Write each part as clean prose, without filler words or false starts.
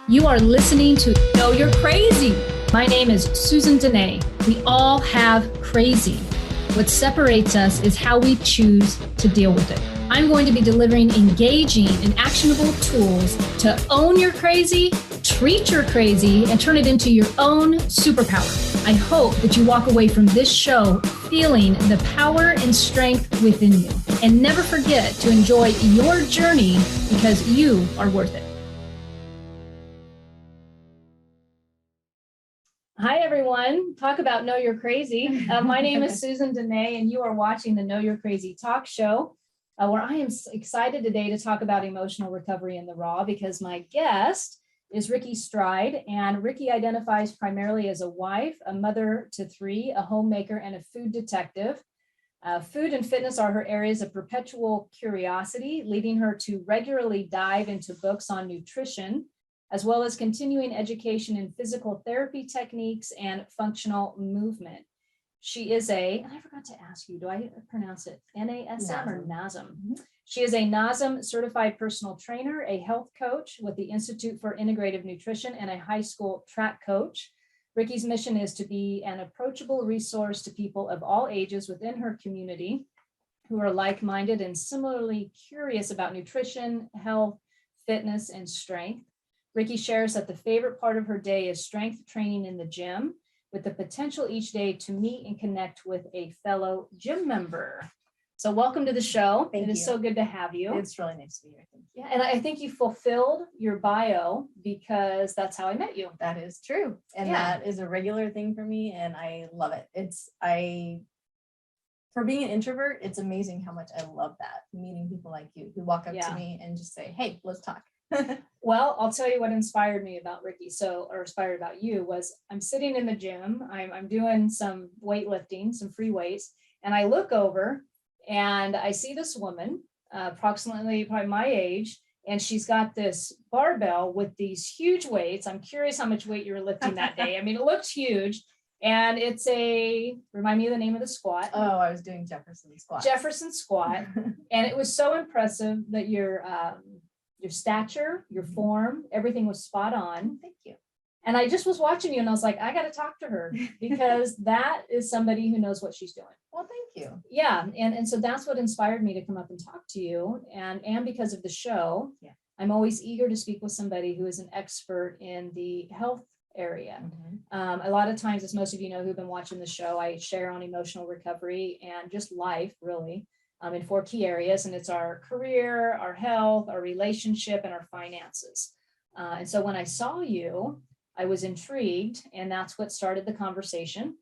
You are listening to Know You're Crazy. My name is Susan Denee. We all have crazy. What separates us is how we choose to deal with it. I'm going to be delivering engaging and actionable tools to own your crazy, treat your crazy, and turn it into your own superpower. I hope that you walk away from this show feeling the power and strength within you. And never forget to enjoy your journey because you are worth it. Hi, everyone. Talk about Know You're Crazy. My name is Susan Denee, and you are watching the Know You're Crazy talk show, where I am excited today to talk about emotional recovery in the raw because my guest is Rikki Stride, and Rikki identifies primarily as a wife, a mother to three, a homemaker, and a food detective. Food and fitness are her areas of perpetual curiosity, leading her to regularly dive into books on nutrition, as well as continuing education in physical therapy techniques and functional movement. She is I forgot to ask you, do I pronounce it NASM or NASM? She is a NASM Certified Personal Trainer, a health coach with the Institute for Integrative Nutrition, and a high school track coach. Rikki's mission is to be an approachable resource to people of all ages within her community who are like-minded and similarly curious about nutrition, health, fitness, and strength. Rikki shares that the favorite part of her day is strength training in the gym, with the potential each day to meet and connect with a fellow gym member. So welcome to the show. Thank you. It is so good to have you. It's really nice to be here. Thank you. Yeah, and I think you fulfilled your bio because that's how I met you. That is true. And that is a regular thing for me, and I love it. For being an introvert, it's amazing how much I love that, meeting people like you who walk up to me and just say, hey, let's talk. Well, I'll tell you what inspired me about Rikki. Or inspired about you was I'm sitting in the gym. I'm doing some weightlifting, some free weights, and I look over and I see this woman, approximately probably my age, and she's got this barbell with these huge weights. I'm curious how much weight you were lifting that day. I mean, it looks huge, and it's remind me of the name of the squat. Oh, I was doing Jefferson squat. Jefferson squat, and it was so impressive that your stature, your form, everything was spot on. Thank you. And I just was watching you and I was like, I got to talk to her because that is somebody who knows what she's doing. Well, thank you. Yeah. And so that's what inspired me to come up and talk to you. And because of the show, I'm always eager to speak with somebody who is an expert in the health area. A lot of times, as most of you know who've been watching the show, I share on emotional recovery and just life, really. In 4 key areas, and it's our career, our health, our relationship, and our finances. And so when I saw you, I was intrigued, and that's what started the conversation.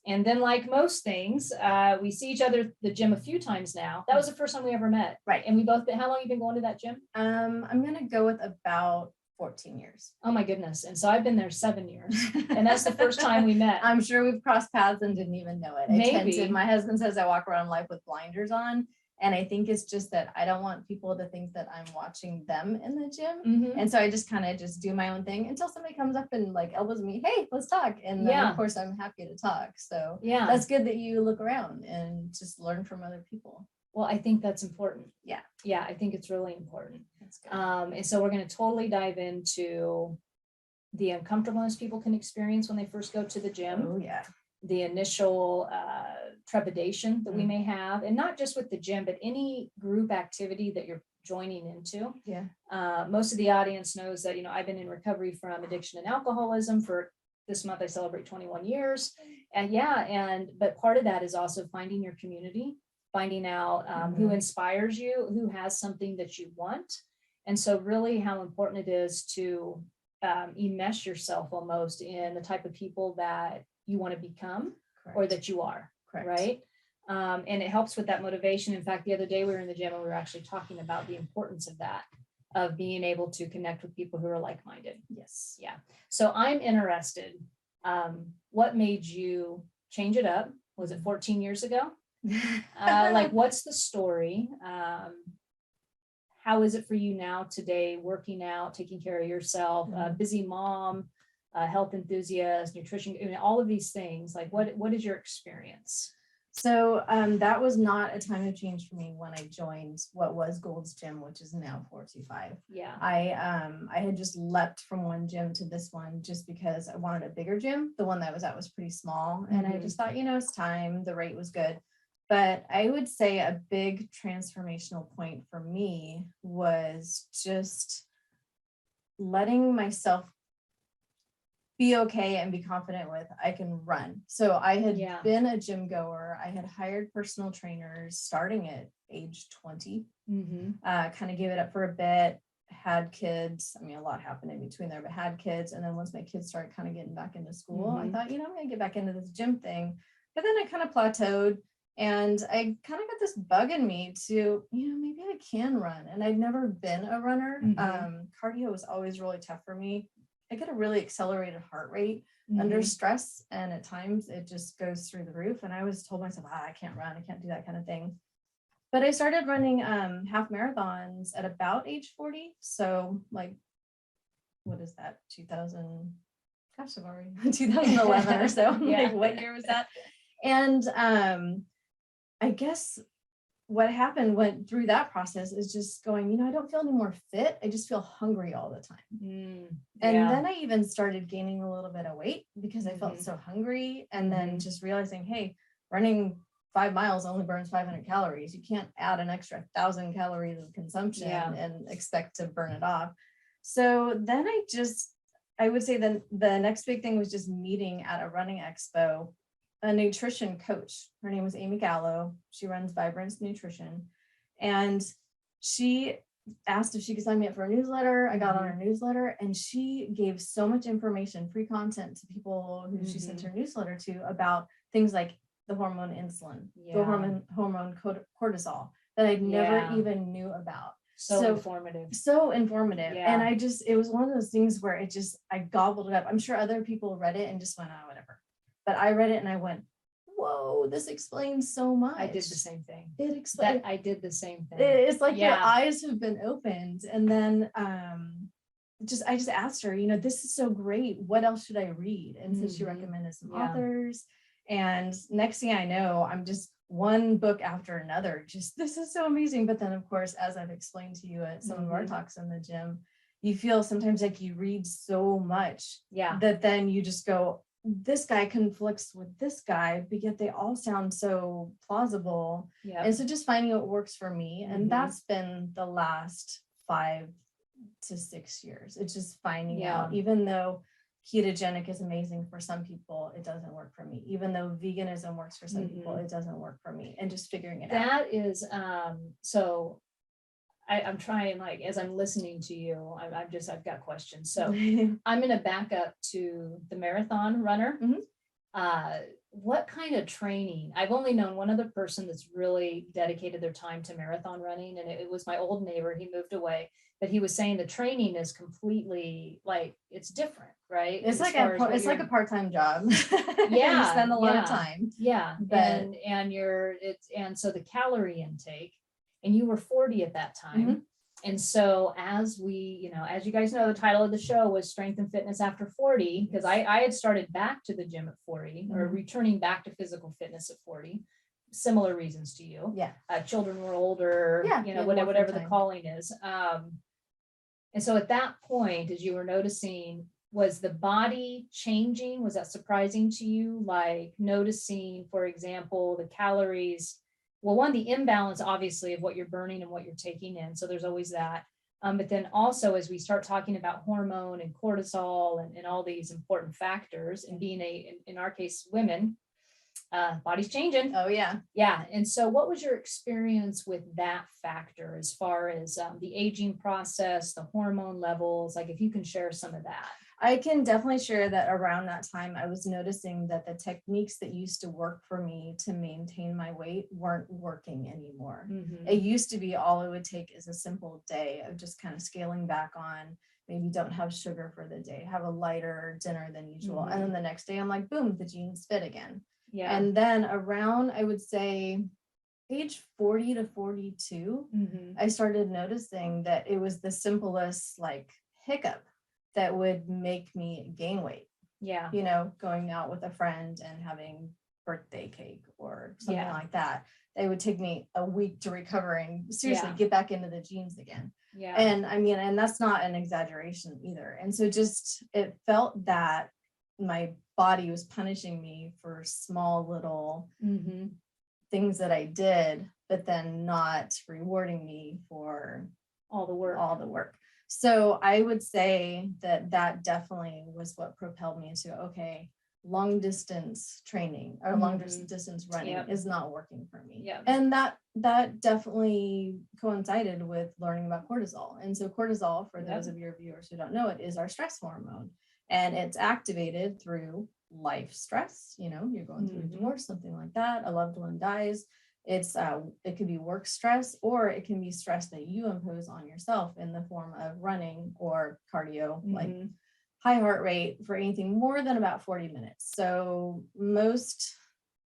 And then, like most things, we see each other at the gym a few times now. That was the first time we ever met. Right. And we both been, how long have you been going to that gym? I'm going to go with about 14 years. Oh my goodness. And so I've been there 7 years. And that's the first time we met. I'm sure we've crossed paths and didn't even know it. Maybe. My husband says I walk around life with blinders on. And I think it's just that I don't want people to think that I'm watching them in the gym. And so I just kind of just do my own thing until somebody comes up and like elbows me, hey, let's talk. And then of course I'm happy to talk. So that's good that you look around and just learn from other people. Well, I think that's important. Yeah, I think it's really important. That's good. And so we're going to totally dive into the uncomfortableness people can experience when they first go to the gym. Oh, yeah. The initial trepidation that we may have, and not just with the gym, but any group activity that you're joining into. Most of the audience knows that, I've been in recovery from addiction and alcoholism for this month. I celebrate 21 years. But part of that is also finding your community, finding out who inspires you, who has something that you want. And so really how important it is to enmesh yourself almost in the type of people that you want to become or that you are. Right. And it helps with that motivation. In fact, the other day we were in the gym and we were actually talking about the importance of that, of being able to connect with people who are like-minded. Yes. Yeah. So I'm interested. What made you change it up? Was it 14 years ago? What's the story? How is it for you now today, working out, taking care of yourself, busy mom, health enthusiast, nutrition, I mean, all of these things. Like, what is your experience? So that was not a time of change for me when I joined what was Gold's Gym, which is now 425. Yeah. I had just leapt from one gym to this one just because I wanted a bigger gym. The one that I was at was pretty small. And I just thought, it's time. The rate was good. But I would say a big transformational point for me was just letting myself be okay and be confident with I can run. So I had been a gym goer. I had hired personal trainers starting at age 20, kind of gave it up for a bit, had kids. I mean, a lot happened in between there, but had kids. And then once my kids started kind of getting back into school, I thought, I'm going to get back into this gym thing. But then I kind of plateaued and I kind of got this bug in me to, maybe I can run. And I'd never been a runner. Cardio was always really tough for me. I get a really accelerated heart rate under stress. And at times it just goes through the roof. And I always told myself, I can't run. I can't do that kind of thing. But I started running half marathons at about age 40. So like, what is that? 2000, gosh, I've already 2011 or so. Like, what year was that? And I guess what went through that process is just going, I don't feel any more fit. I just feel hungry all the time. And then I even started gaining a little bit of weight because I felt so hungry. And then just realizing, hey, running 5 miles only burns 500 calories. You can't add an extra 1,000 calories of consumption and expect to burn it off. So then I would say then the next big thing was just meeting at a running expo a nutrition coach. Her name was Amy Gallo. She runs Vibrance Nutrition. And she asked if she could sign me up for a newsletter. I got on her newsletter and she gave so much information, free content to people who she sent her newsletter to about things like the hormone insulin, the hormone cortisol that I'd never even knew about. So informative. Yeah. And it was one of those things where I gobbled it up. I'm sure other people read it and just went, whatever. But I read it and I went, whoa, this explains so much. I did the same thing. It explains. I did the same thing. It's like your eyes have been opened. And then I just asked her, this is so great. What else should I read? And so she recommended some authors. And next thing I know, I'm just one book after another. This is so amazing. But then, of course, as I've explained to you at some of our talks in the gym, you feel sometimes like you read so much that then you just go, this guy conflicts with this guy, but yet they all sound so plausible. And so just finding what works for me. And that's been the last 5 to 6 years. It's just finding out, even though ketogenic is amazing for some people, it doesn't work for me. Even though veganism works for some people, it doesn't work for me. And just figuring it out. That is, so I'm trying, like, as I'm listening to you, I've got questions. So I'm going to back up to the marathon runner. What kind of training? I've only known one other person that's really dedicated their time to marathon running. And it was my old neighbor. He moved away, but he was saying the training is completely it's different, right? It's like a part-time job. You spend a lot of time. But, and so the calorie intake, and you were 40 at that time. And so as you guys know, the title of the show was Strength and Fitness After 40, because I had started back to the gym at 40 or returning back to physical fitness at 40. Similar reasons to you. Children were older, whatever the calling is. And so at that point, as you were noticing, was the body changing? Was that surprising to you? Like noticing, for example, the calories. Well, one, the imbalance, obviously, of what you're burning and what you're taking in. So there's always that. But then also, as we start talking about hormone and cortisol and all these important factors, and being in our case, women, body's changing. Oh, yeah. Yeah. And so what was your experience with that factor as far as the aging process, the hormone levels? Like, if you can share some of that. I can definitely share that around that time, I was noticing that the techniques that used to work for me to maintain my weight weren't working anymore. It used to be all it would take is a simple day of just kind of scaling back on, maybe don't have sugar for the day, have a lighter dinner than usual. And then the next day I'm like, boom, the jeans fit again. And then around, I would say, age 40 to 42, I started noticing that it was the simplest hiccup that would make me gain weight. Yeah. You know, going out with a friend and having birthday cake or something like that. They would take me a week to recover and seriously get back into the jeans again. Yeah. And I mean, and that's not an exaggeration either. And so just, it felt that my body was punishing me for small little things that I did, but then not rewarding me for all the work. So I would say that that definitely was what propelled me into, okay, long distance training or long distance running is not working for me. Yeah. And that definitely coincided with learning about cortisol. And so cortisol, for those of your viewers who don't know it, is our stress hormone. And it's activated through life stress. You know, you're going through a divorce, something like that, a loved one dies. It's it can be work stress, or it can be stress that you impose on yourself in the form of running or cardio, like high heart rate for anything more than about 40 minutes. So most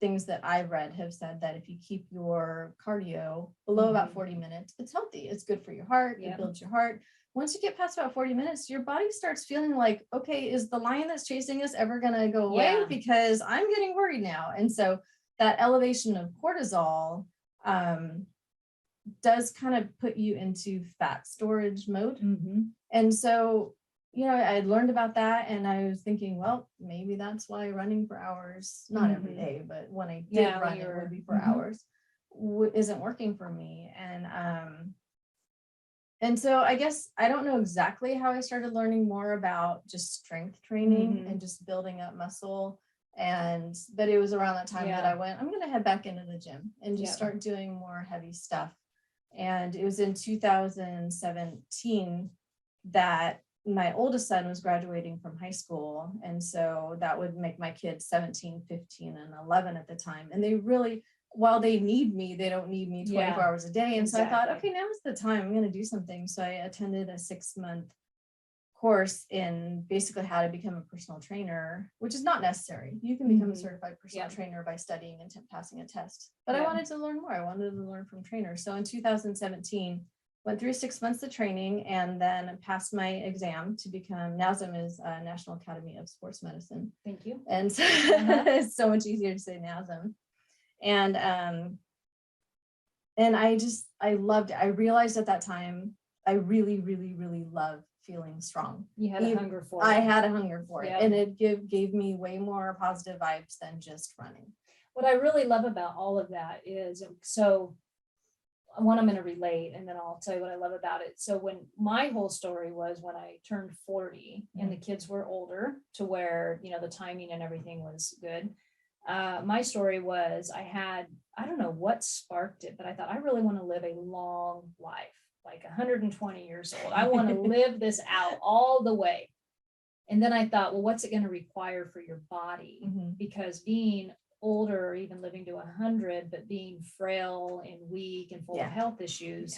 things that I've read have said that if you keep your cardio below about 40 minutes, it's healthy. It's good for your heart. It builds your heart. Once you get past about 40 minutes, your body starts feeling like, okay, is the lion that's chasing us ever going to go away? Because I'm getting worried now. And so that elevation of cortisol does kind of put you into fat storage mode. And so, you know, I learned about that and I was thinking, well, maybe that's why running for hours, not every day, but when I did run, it would be for hours, isn't working for me. And so I guess I don't know exactly how I started learning more about just strength training and just building up muscle. But it was around that time that I went, I'm going to head back into the gym and just start doing more heavy stuff. And it was in 2017 that my oldest son was graduating from high school. And so that would make my kids 17, 15, and 11 at the time. And they really, while they need me, they don't need me 24 hours a day. And so I thought, okay, now's the time. I'm going to do something. So I attended a 6-month course in basically how to become a personal trainer, which is not necessary. You can become a certified personal trainer by studying and passing a test. But I wanted to learn more. I wanted to learn from trainers. So in 2017, went through 6 months of training and then passed my exam to become, NASM is National Academy of Sports Medicine. Thank you. And so it's so much easier to say NASM. And I loved it. I realized at that time, I really, really, really love feeling strong. You had a hunger for it. I had a hunger for it. And it gave me way more positive vibes than just running. What I really love about all of that is, so one, I'm going to relate and then I'll tell you what I love about it. So when my whole story was when I turned 40 and the kids were older to where, you know, the timing and everything was good. My story was I don't know what sparked it, but I thought I really want to live a long life, like 120 years old. I want to live this out all the way. And then I thought, well, what's it going to require for your body? Because being older or even living to 100, but being frail and weak and full of health issues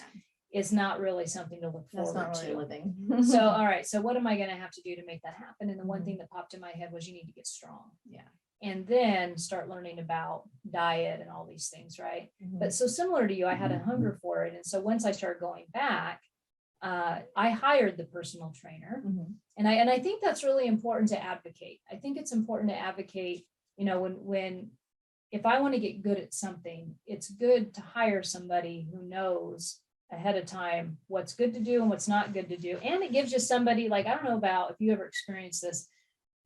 is not really something to look forward to. That's not really living. So, all right. So what am I going to have to do to make that happen? And the one thing that popped in my head was you need to get strong. And then start learning about diet and all these things, right? But so similar to you, I had a hunger for it. And so once I started going back, I hired the personal trainer. And I think that's really important to advocate. I think it's important to advocate, you know, if I want to get good at something, it's good to hire somebody who knows ahead of time what's good to do and what's not good to do. And it gives you somebody, like, I don't know about if you ever experienced this,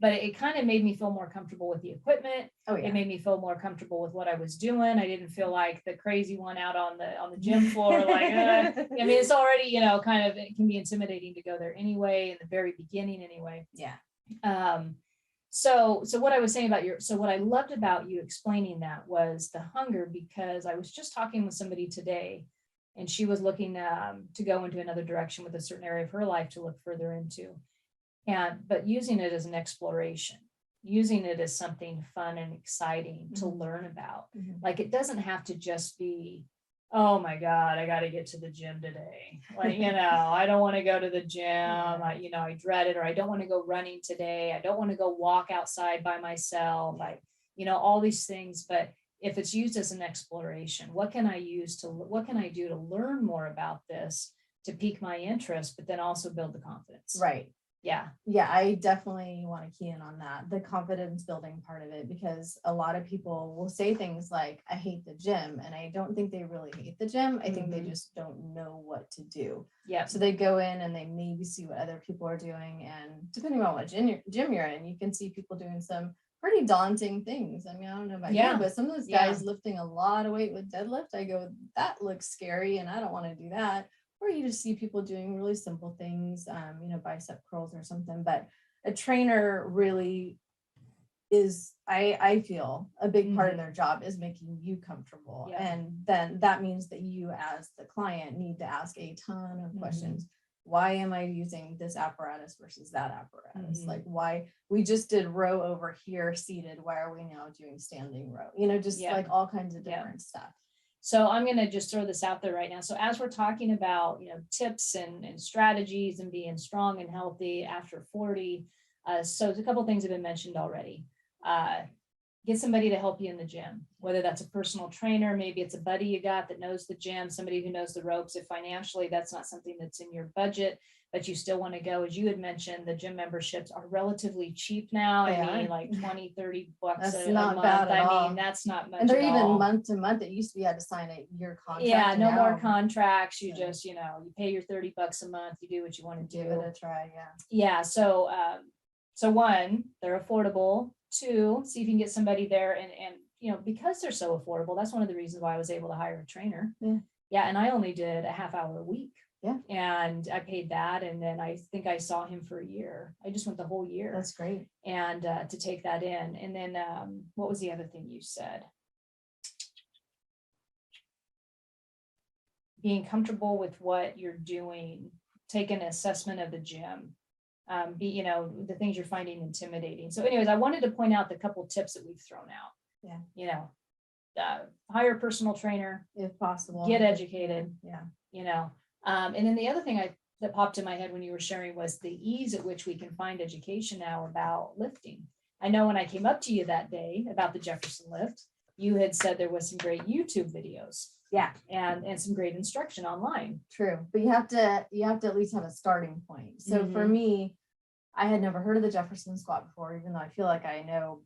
but it kind of made me feel more comfortable with the equipment. It made me feel more comfortable with what I was doing. I didn't feel like the crazy one out on the gym floor. Like, I mean, it's already, you know, kind of, it can be intimidating to go there anyway, in the very beginning anyway. So what I was saying about what I loved about you explaining that was the hunger, because I was just talking with somebody today and she was looking to go into another direction with a certain area of her life to look further into. But using it as an exploration, using it as something fun and exciting to learn about. Like, it doesn't have to just be, oh my God, I got to get to the gym today. Like, you know, I don't want to go to the gym. I dread it, or I don't want to go running today. I don't want to go walk outside by myself. All these things. But if it's used as an exploration, what can I do to learn more about this, to pique my interest, but then also build the confidence? Right. Yeah, I definitely want to key in on that, the confidence building part of it, because a lot of people will say things like, I hate the gym. And I don't think they really hate the gym. I think they just don't know what to do. Yeah. So they go in and they maybe see what other people are doing. And depending on what gym you're in, you can see people doing some pretty daunting things. I mean, I don't know about you, but some of those guys lifting a lot of weight with deadlift, I go, that looks scary and I don't want to do that. Or you just see people doing really simple things, bicep curls or something. But a trainer really is, I feel, a big part of their job is making you comfortable. Yeah. And then that means that you as the client need to ask a ton of questions. Why am I using this apparatus versus that apparatus? Like, why we just did row over here seated. Why are we now doing standing row? Like all kinds of different stuff. So I'm going to just throw this out there right now. So as we're talking about, tips and strategies and being strong and healthy after 40, so a couple of things have been mentioned already. Get somebody to help you in the gym, whether that's a personal trainer, maybe it's a buddy you got that knows the gym, somebody who knows the ropes. If financially that's not something that's in your budget, but you still want to go, as you had mentioned, the gym memberships are relatively cheap now. I mean, like 20, 30 bucks a month. I mean, that's not much. And they're even month to month. It used to be you had to sign a year contract. Yeah, no more contracts. You just, you pay your 30 bucks a month. You do what you want to do. Give it a try. Yeah. So, one, they're affordable. Two, see if you can get somebody there and because they're so affordable, that's one of the reasons why I was able to hire a trainer. Yeah. And I only did a half hour a week. Yeah. And I paid that. And then I think I saw him for a year. I just went the whole year. That's great. And to take that in. And then what was the other thing you said? Being comfortable with what you're doing, take an assessment of the gym. The things you're finding intimidating. So anyways, I wanted to point out the couple tips that we've thrown out. Hire a personal trainer if possible, get educated. Yeah. And then the other thing that popped in my head when you were sharing was the ease at which we can find education now about lifting. I know when I came up to you that day about the Jefferson lift, you had said there was some great YouTube videos. Yeah. And some great instruction online. True. But you have to at least have a starting point. So for me, I had never heard of the Jefferson squat before, even though I feel like I know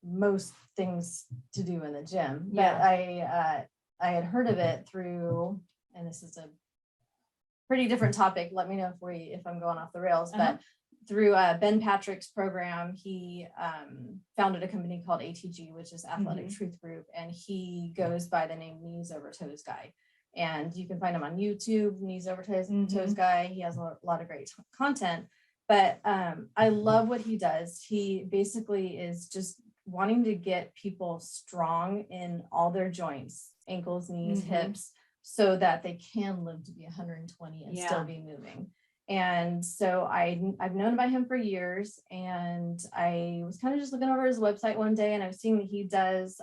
most things to do in the gym. But I had heard of it through, and this is a pretty different topic. Let me know if I'm going off the rails, but through Ben Patrick's program, he founded a company called ATG, which is Athletic Truth Group, and he goes by the name Knees Over Toes Guy. And you can find him on YouTube, Knees Over Toes Guy. He has a lot of great content, but I love what he does. He basically is just wanting to get people strong in all their joints, ankles, knees, hips, so that they can live to be 120 and still be moving. And so I've known about him for years, and I was kind of just looking over his website one day, and I was seeing that he does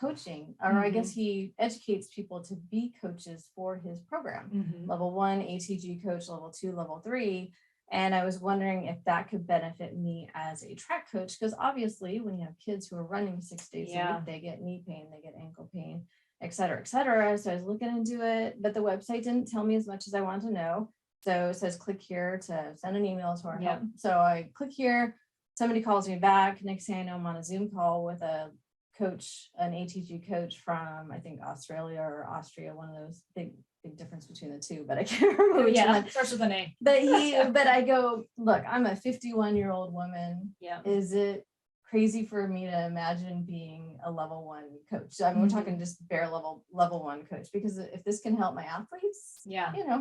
coaching, or I guess he educates people to be coaches for his program. Level 1 ATG coach, level 2, level 3. And I was wondering if that could benefit me as a track coach, because obviously when you have kids who are running 6 days a week, they get knee pain, they get ankle pain, et cetera, et cetera. So I was looking into it, but the website didn't tell me as much as I wanted to know. So it says, click here to send an email to our help. So I click here, somebody calls me back. Next thing I know, I'm on a Zoom call with a coach, an ATG coach from, I think, Australia or Austria, one of those big difference between the two, but I can't remember which one. Starts with an A. But I go, look, I'm a 51-year-old woman. Yeah. Is it crazy for me to imagine being a level 1 coach? I mean, we're talking just bare level 1 coach, because if this can help my athletes,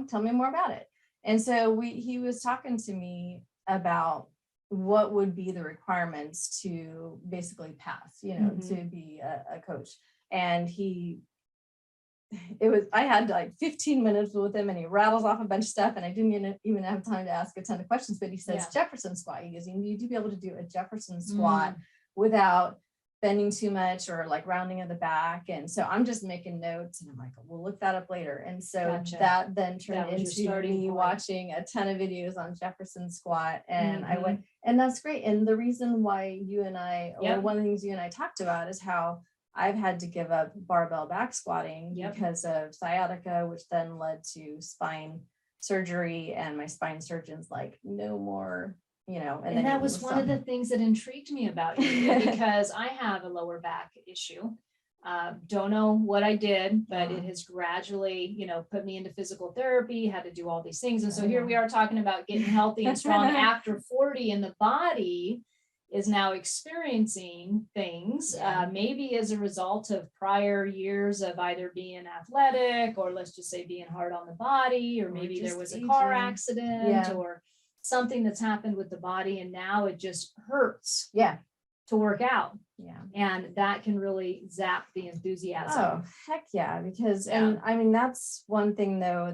tell me more about it. And so he was talking to me about what would be the requirements to basically pass, to be a coach. And I had like 15 minutes with him, and he rattles off a bunch of stuff, and I didn't even have time to ask a ton of questions, but he says, Jefferson squat. He goes, you need to be able to do a Jefferson squat without bending too much or like rounding at the back. And so I'm just making notes, and I'm like, we'll look that up later. And so that then turned into me watching a ton of videos on Jefferson squat. And I went, and that's great. And the reason why you and I, or one of the things you and I talked about, is how I've had to give up barbell back squatting because of sciatica, which then led to spine surgery. And my spine surgeon's like, no more you know, and that was one of the things that intrigued me about you because I have a lower back issue. Don't know what I did, but it has gradually, you know, put me into physical therapy, had to do all these things. And so here we are talking about getting healthy and strong after 40, and the body is now experiencing things, maybe as a result of prior years of either being athletic, or let's just say being hard on the body, or maybe there was a car accident or something that's happened with the body, and now it just hurts to work out. And that can really zap the enthusiasm. Oh, heck yeah. Because, and I mean, that's one thing though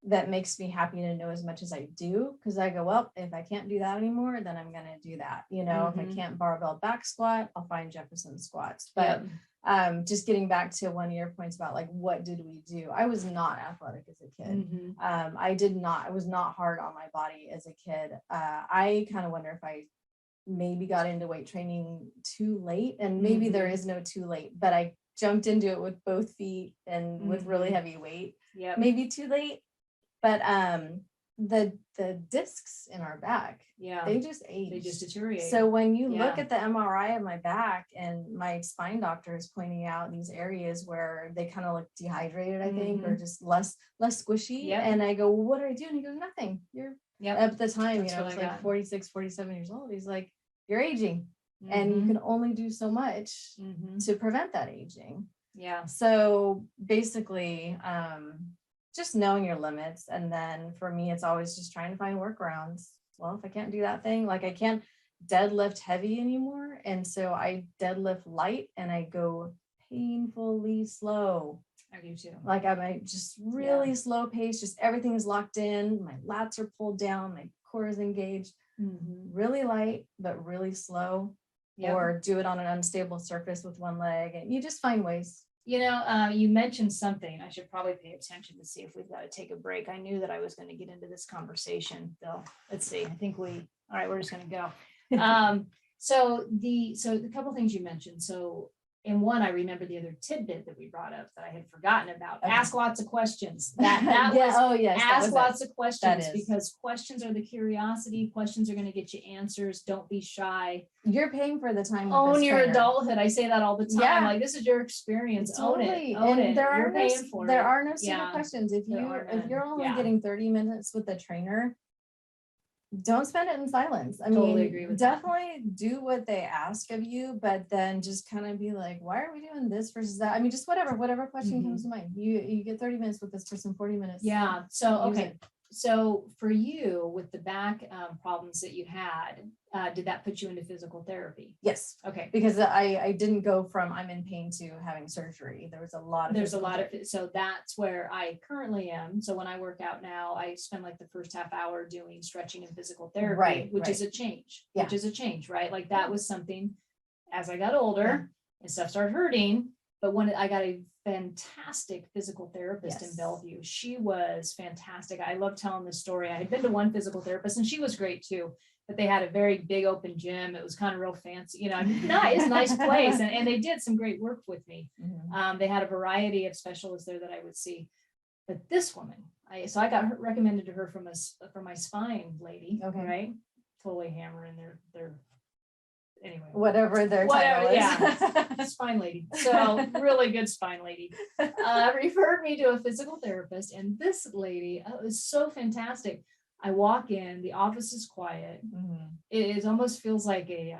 that makes me happy to know as much as I do. Cause I go, well, if I can't do that anymore, then I'm going to do that. You know, if I can't barbell back squat, I'll find Jefferson squats. But just getting back to one of your points about like, what did we do? I was not athletic as a kid. I was not hard on my body as a kid. I kind of wonder if I maybe got into weight training too late, and maybe there is no too late, but I jumped into it with both feet and with really heavy weight. Maybe too late. But the discs in our back, they just age. They just deteriorate. So when you look at the MRI of my back, and my spine doctor is pointing out these areas where they kind of look dehydrated, I think, or just less squishy. And I go, well, what do I do? And he goes, nothing. You're at the time, you know, I was like 46, 47 years old. He's like, you're aging, and you can only do so much to prevent that aging. So basically, just knowing your limits. And then for me, it's always just trying to find workarounds. Well, if I can't do that thing, like I can't deadlift heavy anymore. And so I deadlift light, and I go painfully slow. I do too. Like I'm just really slow pace, just everything is locked in. My lats are pulled down, my core is engaged, really light, but really slow, or do it on an unstable surface with one leg. And you just find ways. You know, you mentioned something. I should probably pay attention to see if we've got to take a break. I knew that I was going to get into this conversation, though. Let's see. I think all right, we're just going to go. So the couple things you mentioned. So in one, I remember the other tidbit that we brought up that I had forgotten about. Ask lots of questions. That was ask lots of questions, because questions are the curiosity. Questions are going to get you answers. Don't be shy. You're paying for the time. Own your adulthood. I say that all the time. Like, this is your experience. Own it. Own it. You're paying for it. There are no stupid questions. If you're only getting 30 minutes with a trainer, don't spend it in silence. I mean, agree with definitely do what they ask of you, but then just kind of be like, why are we doing this versus that? I mean, just whatever question comes to mind. You get 30 minutes with this person, 40 minutes. So, okay. So for you, with the back problems that you had, did that put you into physical therapy? Yes. Okay. Because I didn't go from I'm in pain to having surgery. There was a lot of so that's where I currently am. So when I work out now, I spend like the first half hour doing stretching and physical therapy, which is a change. Which is a change, right? Like that was something as I got older and stuff started hurting. But when I got a fantastic physical therapist in Bellevue, she was fantastic. I love telling this story. I had been to one physical therapist, and she was great too. But they had a very big open gym. It was kind of real fancy, you know, nice place. And they did some great work with me. They had a variety of specialists there that I would see. But this woman, I got recommended to her from my spine lady, right? Totally hammering their anyway, whatever their title is. Spine lady. So really good spine lady referred me to a physical therapist, and this lady was so fantastic. I walk in, the office is quiet. It almost feels like a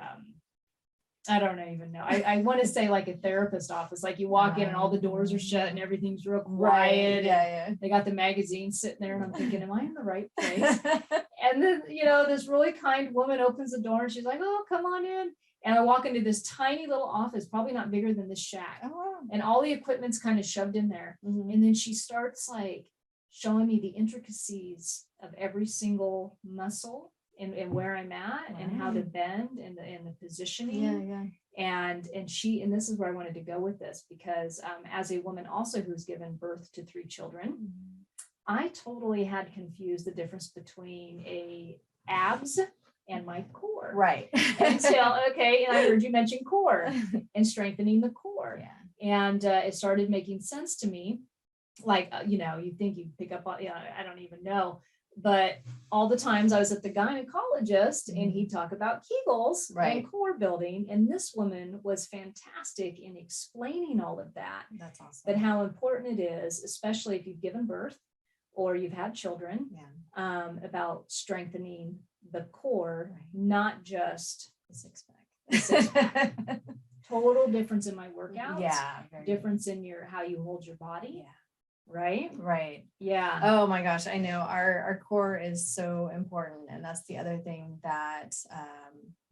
I don't even know. I want to say like a therapist office. Like you walk in and all the doors are shut and everything's real quiet. They got the magazine sitting there, and I'm thinking, am I in the right place? And then, you know, this really kind woman opens the door and she's like, oh, come on in. And I walk into this tiny little office, probably not bigger than this shack. And all the equipment's kind of shoved in there. And then she starts like showing me the intricacies of every single muscle and where I'm at and how to bend and the positioning. And this is where I wanted to go with this, because as a woman also who's given birth to 3 children, I totally had confused the difference between a abs and my core. Until, and I heard you mention core and strengthening the core. And it started making sense to me. Like, you know, you think you pick up on, I don't even know. But all the times I was at the gynecologist and he'd talk about Kegels and core building. And this woman was fantastic in explaining all of that. That's awesome. But how important it is, especially if you've given birth or you've had children, about strengthening the core, not just the six pack. Total difference in my workouts. Yeah. Difference in how you hold your body. Yeah. Right. Yeah. Oh my gosh. I know our core is so important. And that's the other thing that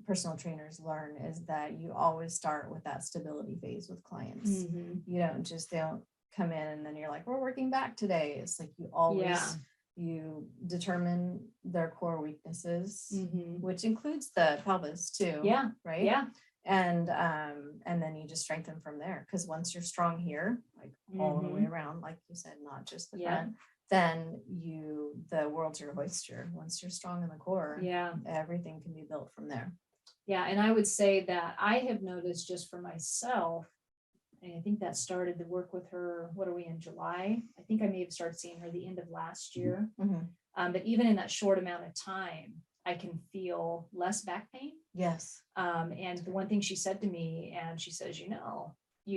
personal trainers learn is that you always start with that stability phase with clients. You don't they don't come in and then you're like, we're working back today. It's like you always, you determine their core weaknesses, which includes the pelvis too. Yeah. Right. Yeah. And then you just strengthen from there. Because once you're strong here, like all the way around, like you said, not just the front, then the world's your oyster. Once you're strong in the core, everything can be built from there. Yeah. And I would say that I have noticed just for myself, and I think that started the work with her. What are we in July? I think I may have started seeing her the end of last year. But even in that short amount of time, I can feel less back pain. Yes. And the one thing she said to me, and she says, you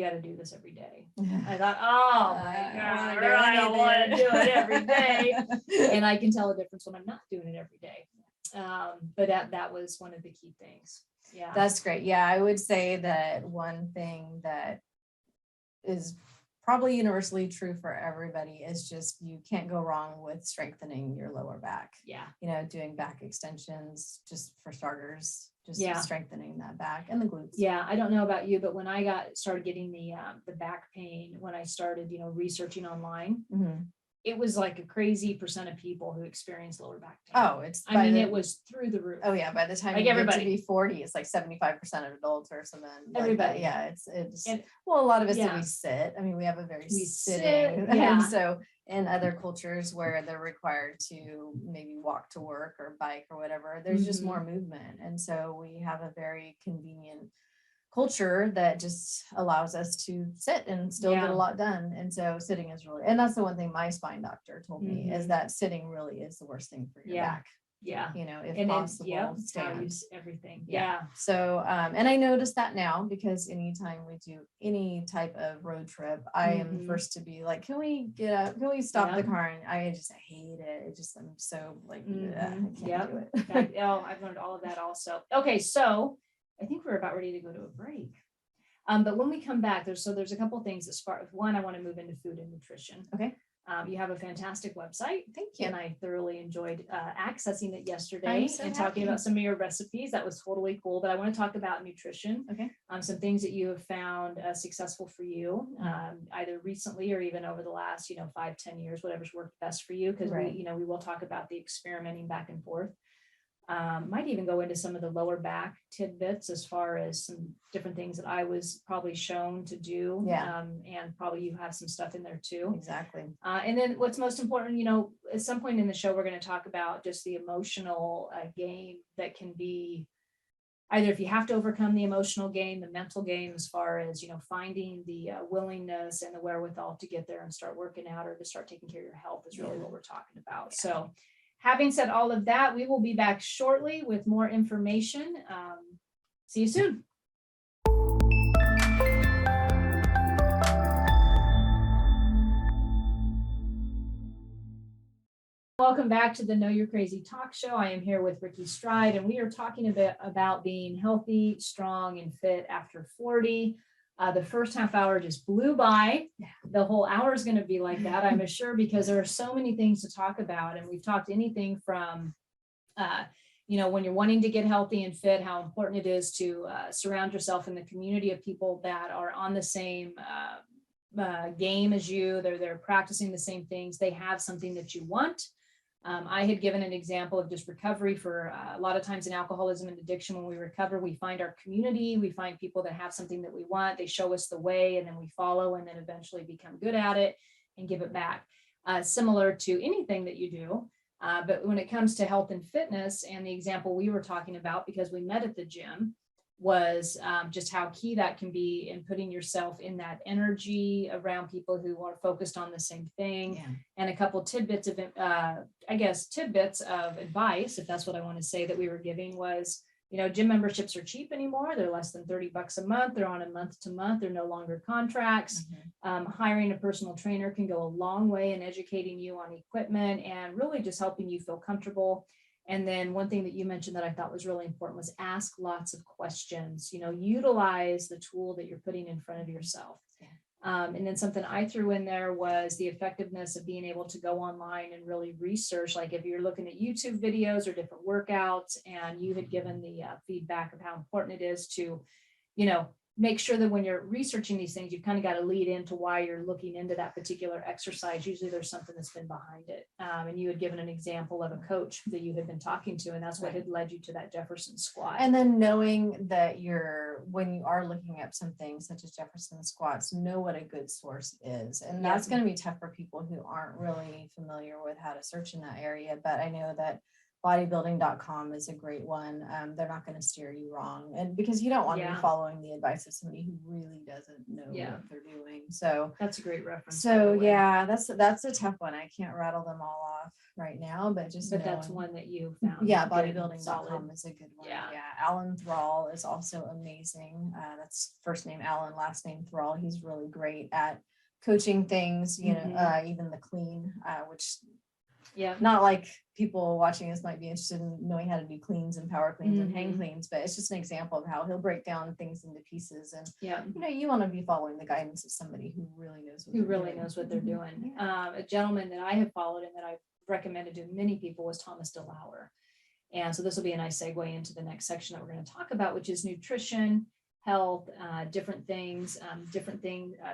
got to do this every day. I thought, oh my God, I don't want to do it every day. And I can tell a difference when I'm not doing it every day. But that was one of the key things. Yeah. That's great. Yeah. I would say that one thing that is probably universally true for everybody is just you can't go wrong with strengthening your lower back. Yeah. Doing back extensions just for starters, just strengthening that back and the glutes. Yeah. I don't know about you, but when I started getting the back pain, when I started, researching online, it was like a crazy percent of people who experience lower back pain. Oh, it was through the roof. Oh yeah. By the time you get to be 40, it's like 75% of adults or something. Everybody. Like it's a lot of us we sit. I mean, we have a very sitting. And so in other cultures where they're required to maybe walk to work or bike or whatever, there's just more movement. And so we have a very convenient culture that just allows us to sit and still get a lot done. And so sitting is really, and that's the one thing my spine doctor told me is that sitting really is the worst thing for your back. Yeah. If possible, stand. Everything. Yeah. So, and I noticed that now because anytime we do any type of road trip, I am the first to be like, can we get up? Can we stop the car? And I hate it. I'm so like, I can't do it. I've learned all of that also. Okay. So I think we're about ready to go to a break. But when we come back, there's a couple things as far as one, I want to move into food and nutrition. Okay. You have a fantastic website. Thank you. And I thoroughly enjoyed accessing it yesterday and talking about some of your recipes. That was totally cool. But I want to talk about nutrition. Okay. Some things that you have found successful for you, either recently or even over the last, 5-10 years, whatever's worked best for you. Because we will talk about the experimenting back and forth. Might even go into some of the lower back tidbits as far as some different things that I was probably shown to do. And probably you have some stuff in there too. Exactly. And then what's most important, at some point in the show, we're going to talk about just the emotional game that can be either if you have to overcome the emotional game, the mental game, as far as, finding the willingness and the wherewithal to get there and start working out or to start taking care of your health is really what we're talking about. So having said all of that, we will be back shortly with more information. See you soon. Welcome back to the Know You're Crazy talk show. I am here with Rikki Stride, and we are talking a bit about being healthy, strong, and fit after 40. The first half hour just blew by. The whole hour is going to be like that, I'm sure, because there are so many things to talk about. And we've talked anything from, when you're wanting to get healthy and fit, how important it is to surround yourself in the community of people that are on the same game as you. They're practicing the same things. They have something that you want. I had given an example of just recovery for a lot of times in alcoholism and addiction. When we recover, we find our community, we find people that have something that we want, they show us the way, and then we follow and then eventually become good at it and give it back. Similar to anything that you do. But when it comes to health and fitness and the example we were talking about, because we met at the gym, was just how key that can be in putting yourself in that energy around people who are focused on the same thing. Yeah. And a couple tidbits of, tidbits of advice, if that's what I want to say, that we were giving was, gym memberships are cheap anymore. They're less than $30 a month. They're on a month to month. They're no longer contracts. Hiring a personal trainer can go a long way in educating you on equipment and really just helping you feel comfortable. And then one thing that you mentioned that I thought was really important was ask lots of questions, utilize the tool that you're putting in front of yourself. And then something I threw in there was the effectiveness of being able to go online and really research, like if you're looking at YouTube videos or different workouts, and you had given the feedback of how important it is to, make sure that when you're researching these things, you've kind of got to lead into why you're looking into that particular exercise. Usually there's something that's been behind it. And you had given an example of a coach that you had been talking to, and that's what had led you to that Jefferson squat. And then knowing that when you are looking at something such as Jefferson squats, know what a good source is. And that's going to be tough for people who aren't really familiar with how to search in that area. But I know that bodybuilding.com is a great one. They're not going to steer you wrong. And because you don't want to be following the advice of somebody who really doesn't know what they're doing. So that's a great reference. So that's a tough one. I can't rattle them all off right now, but that's one that you found. Bodybuilding.com is a good one. Yeah. Alan Thrall is also amazing. That's first name Alan, last name Thrall. He's really great at coaching things, even the clean, which not like people watching this might be interested in knowing how to do cleans and power cleans and hang cleans, but it's just an example of how he'll break down things into pieces. And you want to be following the guidance of somebody who really knows what they're doing. A gentleman that I have followed and that I've recommended to many people was Thomas DeLauer. And so this will be a nice segue into the next section that we're going to talk about, which is nutrition, health, different things,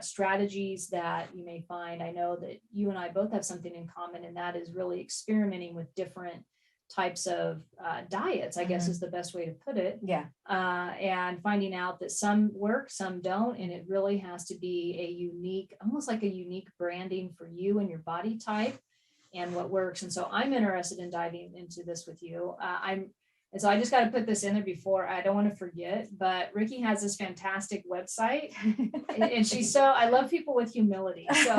strategies that you may find. I know that you and I both have something in common, and that is really experimenting with different types of diets, I guess is the best way to put it. And finding out that some work, some don't. And it really has to be a unique, almost like a unique branding for you and your body type and what works. And so I'm interested in diving into this with you. And so I just got to put this in there before I don't want to forget, but Rikki has this fantastic website and I love people with humility. So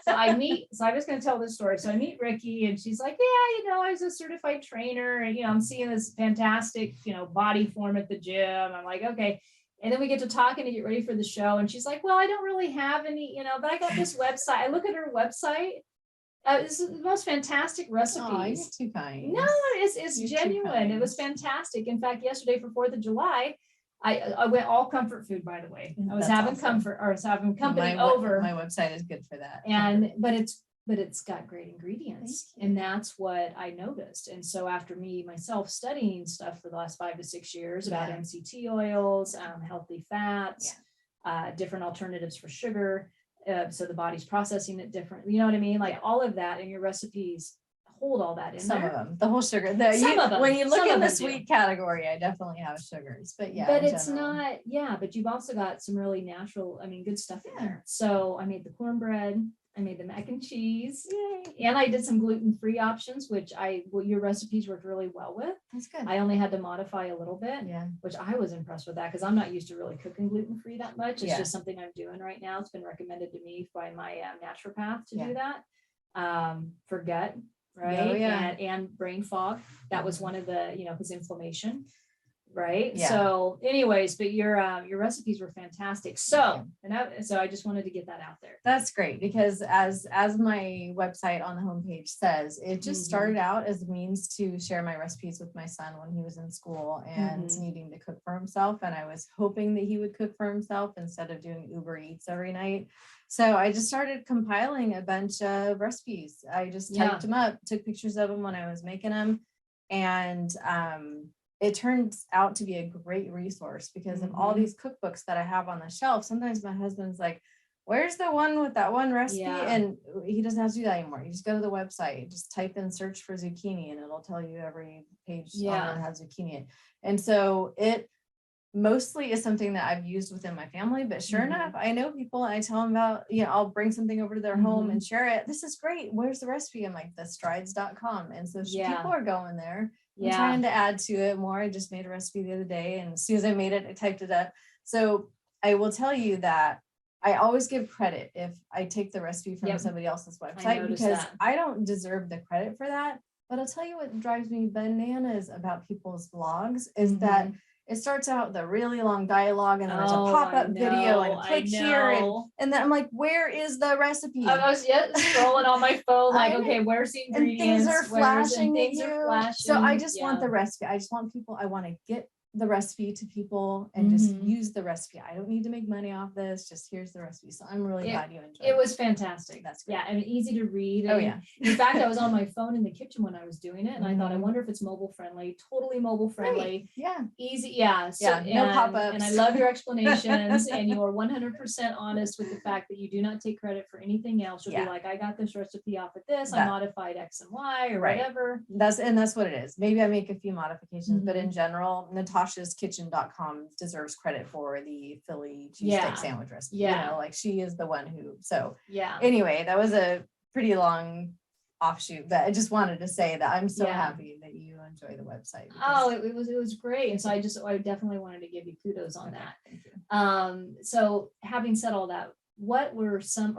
I'm just going to tell this story. So I meet Rikki and she's like, I was a certified trainer and, I'm seeing this fantastic, body form at the gym. I'm like, okay. And then we get to talking to get ready for the show. And she's like, well, I don't really have any, but I got this website. I look at her website. This is the most fantastic recipes. Oh, you're too kind. No, it's genuine. It was fantastic. In fact, yesterday for 4th of July, I went all comfort food, by the way. I was having company over. My website is good for that. But it's got great ingredients. And that's what I noticed. And so after myself studying stuff for the last 5 to 6 years about MCT oils, healthy fats, different alternatives for sugar. So the body's processing it different. You know what I mean? Like all of that, and your recipes hold all that in some there. Of them, the whole sugar. When you look at the sweet category, I definitely have sugars, but it's not. But you've also got some really natural, good stuff in there. So I made the cornbread. I made the mac and cheese. Yay. And I did some gluten-free options, which your recipes worked really well with. That's good. I only had to modify a little bit, which I was impressed with that because I'm not used to really cooking gluten-free that much. It's just something I'm doing right now. It's been recommended to me by my naturopath to do that for gut, right? Oh, and brain fog. That was one of the, his inflammation. Right. Yeah. So anyways, but your recipes were fantastic. So, so I just wanted to get that out there. That's great because as my website on the homepage says, it just started out as a means to share my recipes with my son when he was in school and needing to cook for himself. And I was hoping that he would cook for himself instead of doing Uber Eats every night. So I just started compiling a bunch of recipes. I just typed them up, took pictures of them when I was making them. And, it turns out to be a great resource because of all these cookbooks that I have on the shelf. Sometimes my husband's like, where's the one with that one recipe? And he doesn't have to do that anymore. You just go to the website, just type in search for zucchini and it'll tell you every page on there has zucchini in. And so it mostly is something that I've used within my family, but sure enough, I know people and I tell them about, I'll bring something over to their home and share it. This is great. Where's the recipe? I'm like, thestrides.com. And so people are going there I'm trying to add to it more. I just made a recipe the other day, and as soon as I made it, I typed it up. So I will tell you that I always give credit if I take the recipe from somebody else's website, because I don't deserve the credit for that. But I'll tell you what drives me bananas about people's blogs is that it starts out with a really long dialogue, and then there's a pop-up video and click here. And then I'm like, where is the recipe? I was scrolling on my phone, like, okay, where's the ingredients? And things are flashing at you. Are flashing. So I just want the recipe. I just want people, I want to get the recipe to people and just use the recipe. I don't need to make money off this. Just here's the recipe. So I'm really glad you enjoyed it. It was fantastic. That's great. Yeah, and easy to read. Oh yeah. In fact, I was on my phone in the kitchen when I was doing it, and I thought, I wonder if it's mobile friendly. Totally mobile friendly. Right. Yeah. Easy. Yeah. So, no pop-ups. And I love your explanations, and you are 100% honest with the fact that you do not take credit for anything else. You'll be like, I got this recipe off of this. I modified X and Y or whatever. That's what it is. Maybe I make a few modifications, but in general, Natasha'sKitchen.com deserves credit for the Philly cheesesteak sandwich recipe. You know, like she is the one who. So anyway, that was a pretty long offshoot, but I just wanted to say that I'm so happy that you enjoy the website. Oh, it was great, and so I definitely wanted to give you kudos on that. Thank you. So having said all that, what are some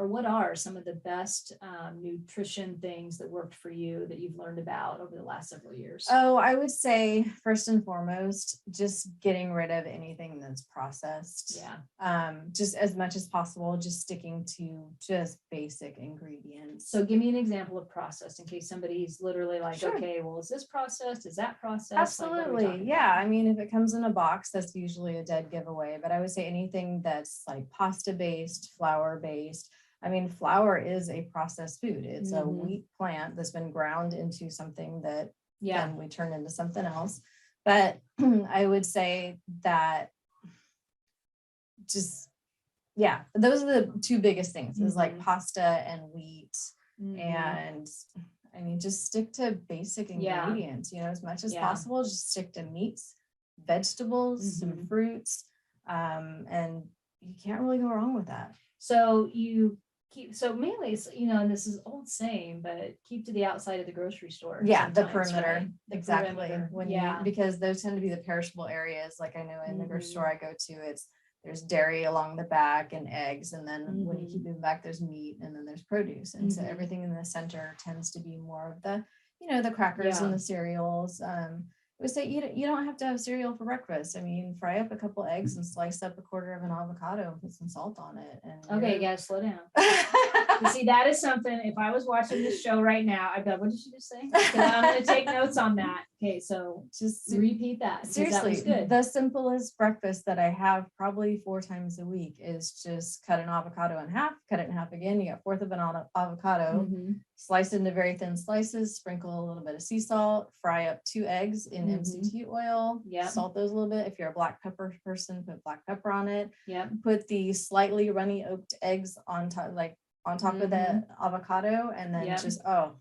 of the best nutrition things that worked for you that you've learned about over the last several years? Oh, I would say first and foremost, just getting rid of anything that's processed. Just as much as possible, just sticking to just basic ingredients. So give me an example of processed in case somebody's literally like, okay, well, is this processed? Is that processed? Absolutely. Like, I mean, if it comes in a box, that's usually a dead giveaway, but I would say anything that's like pasta based, flour based. I mean, flour is a processed food. It's a wheat plant that's been ground into something that then we turn into something else. But I would say that just, those are the two biggest things is like pasta and wheat. And I mean, just stick to basic ingredients, you know, as much as possible. Just stick to meats, vegetables, some fruits, and you can't really go wrong with that. So you keep, so mainly, you know, and this is old saying, but keep to the outside of the grocery store. The perimeter. Right? Exactly. Perimeter. When because those tend to be the perishable areas. Like I know in the grocery store I go to, there's dairy along the back and eggs. And then when you keep moving back, there's meat and then there's produce. And so everything in the center tends to be more of the, you know, the crackers and the cereals. I would say you don't have to have cereal for breakfast. I mean, fry up a couple eggs and slice up a quarter of an avocado and put some salt on it. And okay, you gotta slow down. See, that is something, if I was watching this show right now, I'd be like, what did she just say? I'm going to take notes on that. Okay, so just repeat that. Seriously, that was good. The simplest breakfast that I have probably 4 times a week is just cut an avocado in half, cut it in half again. You got 1/4 of an avocado, slice it into very thin slices, sprinkle a little bit of sea salt, fry up 2 eggs in MCT oil, salt those a little bit. If you're a black pepper person, put black pepper on it. Put the slightly runny oaked eggs on top, of the avocado, and then just I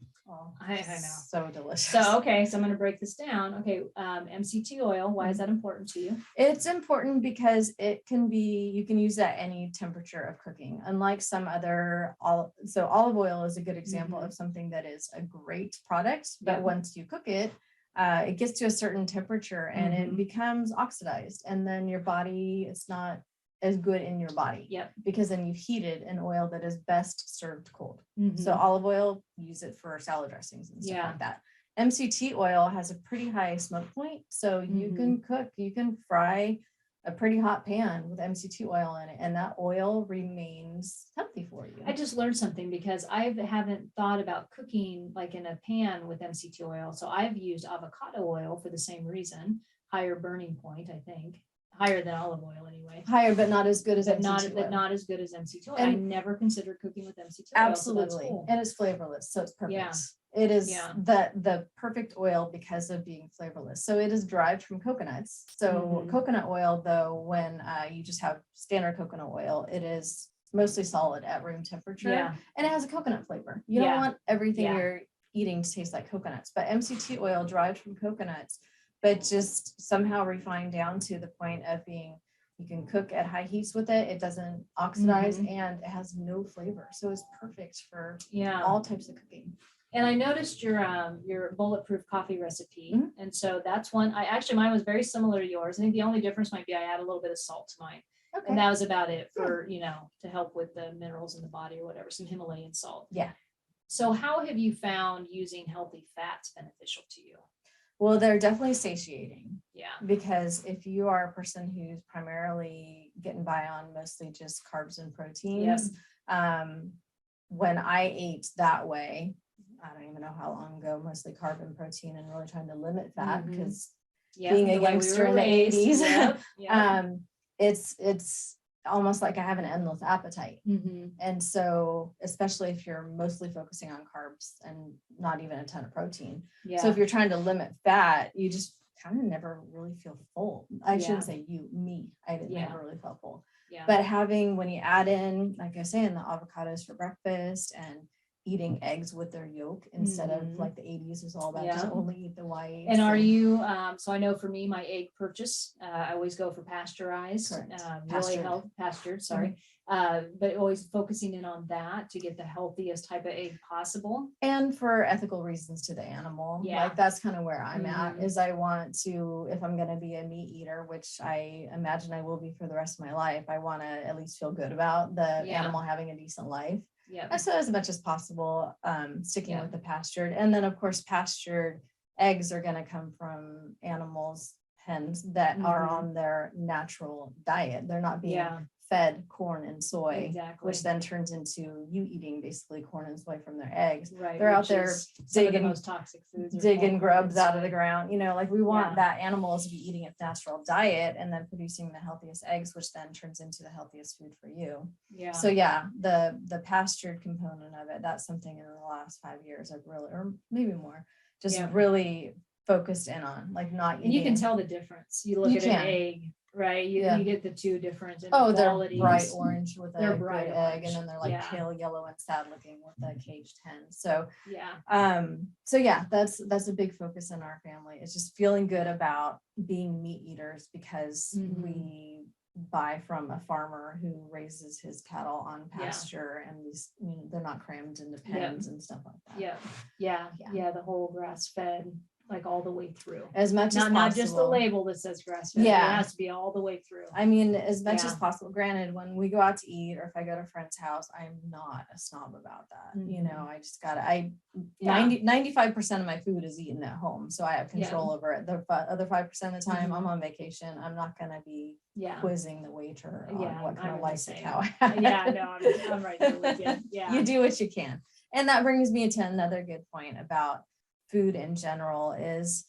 know, so delicious. So okay, so I'm going to break this down. Okay, MCT oil. Why is that important to you? It's important because you can use that at any temperature of cooking. Unlike some other olive oil is a good example of something that is a great product, but once you cook it, it gets to a certain temperature and it becomes oxidized, and then your body, it's not as good in your body because then you've heated an oil that is best served cold. So olive oil, use it for salad dressings and stuff like that. MCT oil has a pretty high smoke point, so you can fry a pretty hot pan with MCT oil in it, and that oil remains healthy for you. I just learned something because I haven't thought about cooking like in a pan with MCT oil. So I've used avocado oil for the same reason, higher burning point, I think. Higher than olive oil anyway. Higher, but not as good as MCT oil. But not as good as MCT oil. And I never considered cooking with MCT oil. Absolutely. So cool. And it's flavorless, so it's perfect. It is the perfect oil because of being flavorless. So it is derived from coconuts. So coconut oil, though, when you just have standard coconut oil, it is mostly solid at room temperature, and it has a coconut flavor. You don't want everything you're eating to taste like coconuts, but MCT oil derived from coconuts, but just somehow refined down to the point of being, you can cook at high heats with it. It doesn't oxidize and it has no flavor. So it's perfect for all types of cooking. And I noticed your bulletproof coffee recipe. Mhm. And so that's one. Mine was very similar to yours. I think the only difference might be I add a little bit of salt to mine. Okay. And that was about it for, to help with the minerals in the body or whatever, some Himalayan salt. Yeah. So how have you found using healthy fats beneficial to you? Well, they're definitely satiating. Yeah. Because if you are a person who's primarily getting by on mostly just carbs and protein, Yes. When I ate that way, I don't even know how long ago, mostly carb and protein, and really trying to limit fat because being a youngster in the 80s, it's almost like I have an endless appetite. And so, especially if you're mostly focusing on carbs and not even a ton of protein. So if you're trying to limit fat, you just kind of never really feel full. I shouldn't say me. I never really felt full. But when you add in, like I say, in the avocados for breakfast and eating eggs with their yolk instead of like the 80s was all about just only eat the whites. And are you, so I know for me, my egg purchase, I always go for pasteurized, really healthy, pastured, sorry. But always focusing in on that to get the healthiest type of egg possible. And for ethical reasons to the animal. Like that's kind of where I'm at, is I want to, if I'm going to be a meat eater, which I imagine I will be for the rest of my life, I want to at least feel good about the animal having a decent life. So as much as possible, sticking with the pastured. And then of course, pastured eggs are going to come from animals, hens that are on their natural diet. They're not being fed corn and soy, which then turns into you eating basically corn and soy from their eggs. They're out there digging most toxic foods, digging grubs out of the ground. Like we want that animals to be eating its natural diet and then producing the healthiest eggs, which then turns into the healthiest food for you. So the pastured component of it, that's something in the last 5 years I've really, or maybe more, just really focused in on, like not eating. And you can tell the difference. You look at an egg, right? You get the two different they're bright orange with a good egg, and then they're like pale yellow and sad looking with the caged hen. So that's a big focus in our family. It's just feeling good about being meat eaters because we buy from a farmer who raises his cattle on pasture, and these they're not crammed into pens and stuff like that. The whole grass fed, like all the way through, as much as possible. Not just the label that says grass fed. It has to be all the way through. I mean, as much as possible. Granted, when we go out to eat or if I go to a friend's house, I'm not a snob about that. I just gotta 95% of my food is eaten at home, so I have control over it. The other 5% of the time I'm on vacation, I'm not gonna be quizzing the waiter on what kind of lice a cow has. I'm right there with you. You do what you can. And that brings me to another good point about food in general is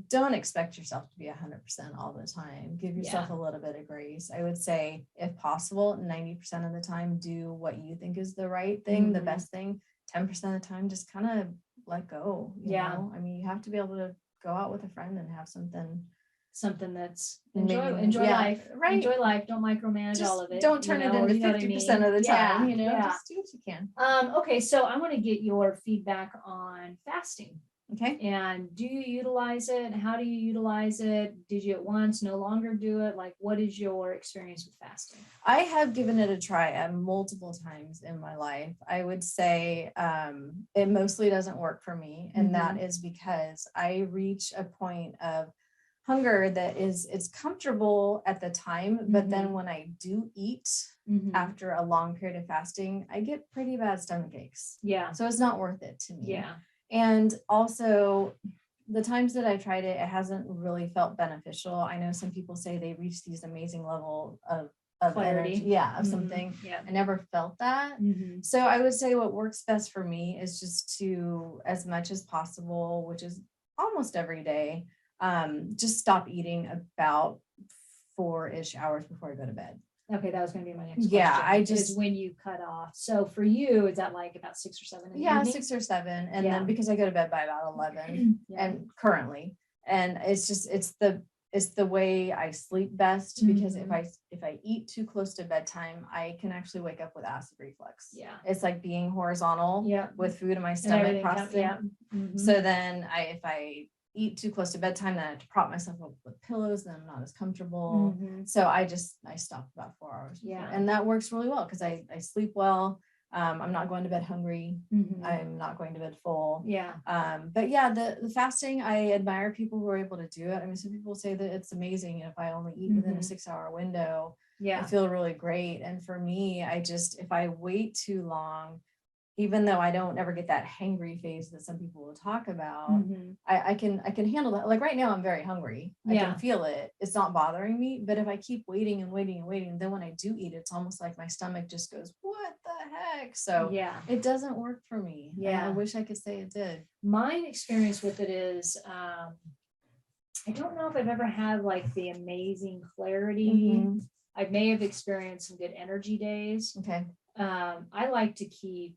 don't expect yourself to be 100% all the time. Give yourself a little bit of grace. I would say, if possible, 90% of the time, do what you think is the right thing, the best thing. 10% of the time, just kind of let go. You know? I mean, you have to be able to go out with a friend and have something that's enjoy life, right? Enjoy life. Don't micromanage all of it. Don't turn it into 50% of the time. Just do what you can. Okay, so I want to get your feedback on fasting. Okay. And do you utilize it? How do you utilize it? Did you at once no longer do it? Like, what is your experience with fasting? I have given it a try multiple times in my life. I would say it mostly doesn't work for me. And that is because I reach a point of hunger that it's comfortable at the time, but then when I do eat after a long period of fasting, I get pretty bad stomach aches. So it's not worth it to me. And also the times that I tried it, it hasn't really felt beneficial. I know some people say they reach these amazing level of clarity, of something. I never felt that. So I would say what works best for me is just to, as much as possible, which is almost every day, just stop eating about 4-ish hours before I go to bed. Okay, that was going to be my next question. Is when you cut off. So for you, is that like about 6 or 7? 6 or 7, and then because I go to bed by about 11, and currently, and it's the way I sleep best, because if I eat too close to bedtime, I can actually wake up with acid reflux. It's like being horizontal with food in my stomach processing. So then if I eat too close to bedtime, then I have to prop myself up with pillows, then I'm not as comfortable. So I stopped about 4 hours before. And that works really well because I sleep well. I'm not going to bed hungry. I'm not going to bed full. Yeah. But yeah, the fasting, I admire people who are able to do it. I mean, some people say that it's amazing. If I only eat within a 6-hour window, I feel really great. And for me, if I wait too long, even though I don't ever get that hangry phase that some people will talk about, I can handle that. Like right now, I'm very hungry. I can feel it. It's not bothering me. But if I keep waiting and waiting and waiting, then when I do eat, it's almost like my stomach just goes, what the heck? So it doesn't work for me. Yeah. I wish I could say it did. My experience with it is, I don't know if I've ever had like the amazing clarity. I may have experienced some good energy days. Okay. I like to keep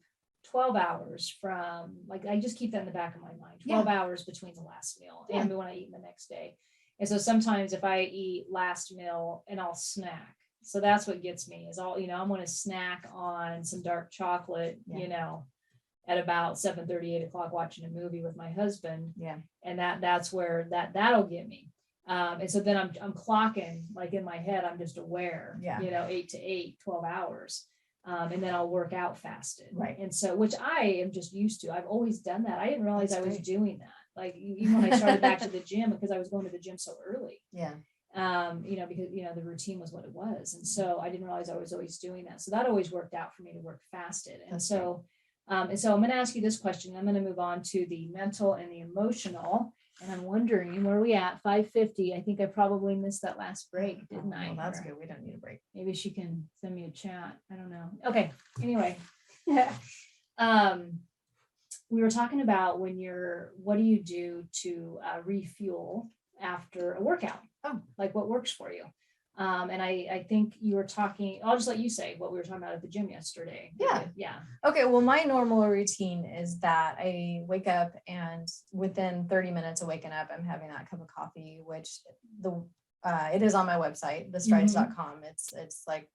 12 hours from, like, I just keep that in the back of my mind, 12 hours between the last meal and when I eat the next day. And so sometimes if I eat last meal and I'll snack. So that's what gets me is I'm going to snack on some dark chocolate, at about 7:30, 8 o'clock, watching a movie with my husband. Yeah. And that's where that'll get me. And so then I'm clocking, like in my head, I'm just aware, 8 to 8, 12 hours. And then I'll work out fasted. Right. And so, which I am just used to. I've always done that. I didn't realize I was doing that. Like even when I started back to the gym, because I was going to the gym so early. Yeah. Because, the routine was what it was. And so I didn't realize I was always doing that. So that always worked out for me to work fasted. And so I'm going to ask you this question. I'm going to move on to the mental and the emotional. And I'm wondering, where are we at? 5:50. I think I probably missed that last break, didn't I? Well, that's good. We don't need a break. Maybe she can send me a chat. I don't know. Okay. Anyway, we were talking about what do you do to refuel after a workout? Oh, like what works for you? And I think you were talking, I'll just let you say what we were talking about at the gym yesterday. Yeah. Okay. Well, my normal routine is that I wake up and within 30 minutes of waking up, I'm having that cup of coffee, which it is on my website, thestrides.com. It's like,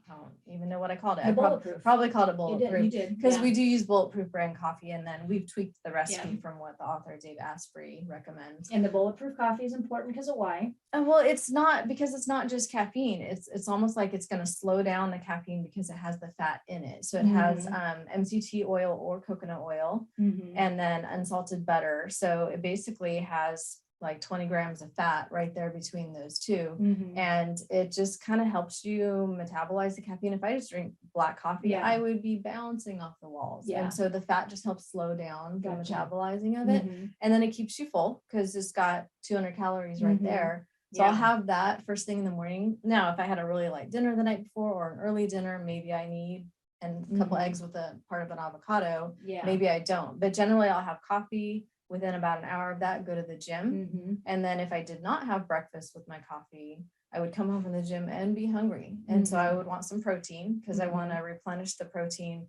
I don't even know what I called it. I probably called it Bulletproof. You did. Because we do use Bulletproof brand coffee, and then we've tweaked the recipe from what the author Dave Asprey recommends. And the Bulletproof coffee is important because of why? Well, it's not just caffeine. It's almost like it's going to slow down the caffeine because it has the fat in it. So it has MCT oil or coconut oil, and then unsalted butter. So it basically has like 20 grams of fat right there between those two. And it just kind of helps you metabolize the caffeine. If I just drink black coffee, I would be bouncing off the walls. And so the fat just helps slow down the metabolizing of it. And then it keeps you full because it's got 200 calories right there. So I'll have that first thing in the morning. Now, if I had a really light dinner the night before or an early dinner, maybe I need a couple eggs with a part of an avocado. Maybe I don't. But generally I'll have coffee. Within about an hour of that, go to the gym. And then if I did not have breakfast with my coffee, I would come home from the gym and be hungry. And so I would want some protein because I want to replenish the protein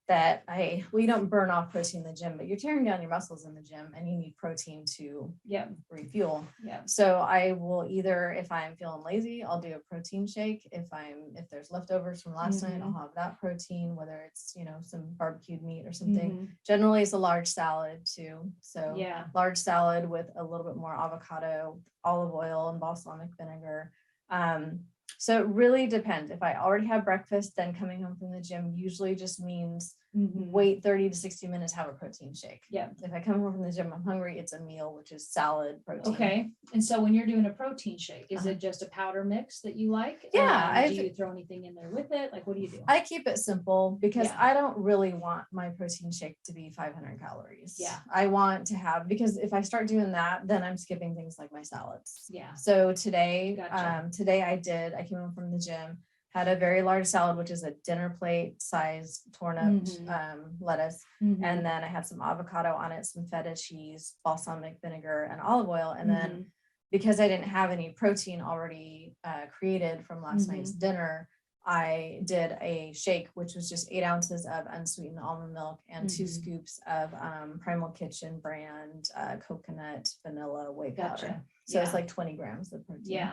that you don't burn off protein in the gym, but you're tearing down your muscles in the gym and you need protein to refuel. So I will either, if I'm feeling lazy, I'll do a protein shake. If there's leftovers from last night, I'll have that protein, whether it's, some barbecued meat or something. Generally it's a large salad too. So large salad with a little bit more avocado, olive oil, and balsamic vinegar. So it really depends. If I already have breakfast, then coming home from the gym usually just means wait 30 to 60 minutes, have a protein shake. If I come home from the gym, I'm hungry, it's a meal, which is salad, protein. Okay. And so when you're doing a protein shake, is it just a powder mix that you like? Do you throw anything in there with it? Like, what do you do? I keep it simple because I don't really want my protein shake to be 500 calories. I want to have, because if I start doing that, then I'm skipping things like my salads. So today, I came home from the gym, had a very large salad, which is a dinner plate size torn up lettuce. And then I had some avocado on it, some feta cheese, balsamic vinegar, and olive oil. And then because I didn't have any protein already created from last night's dinner, I did a shake, which was just 8 ounces of unsweetened almond milk and 2 scoops of Primal Kitchen brand coconut vanilla whey powder. So it's like 20 grams of protein.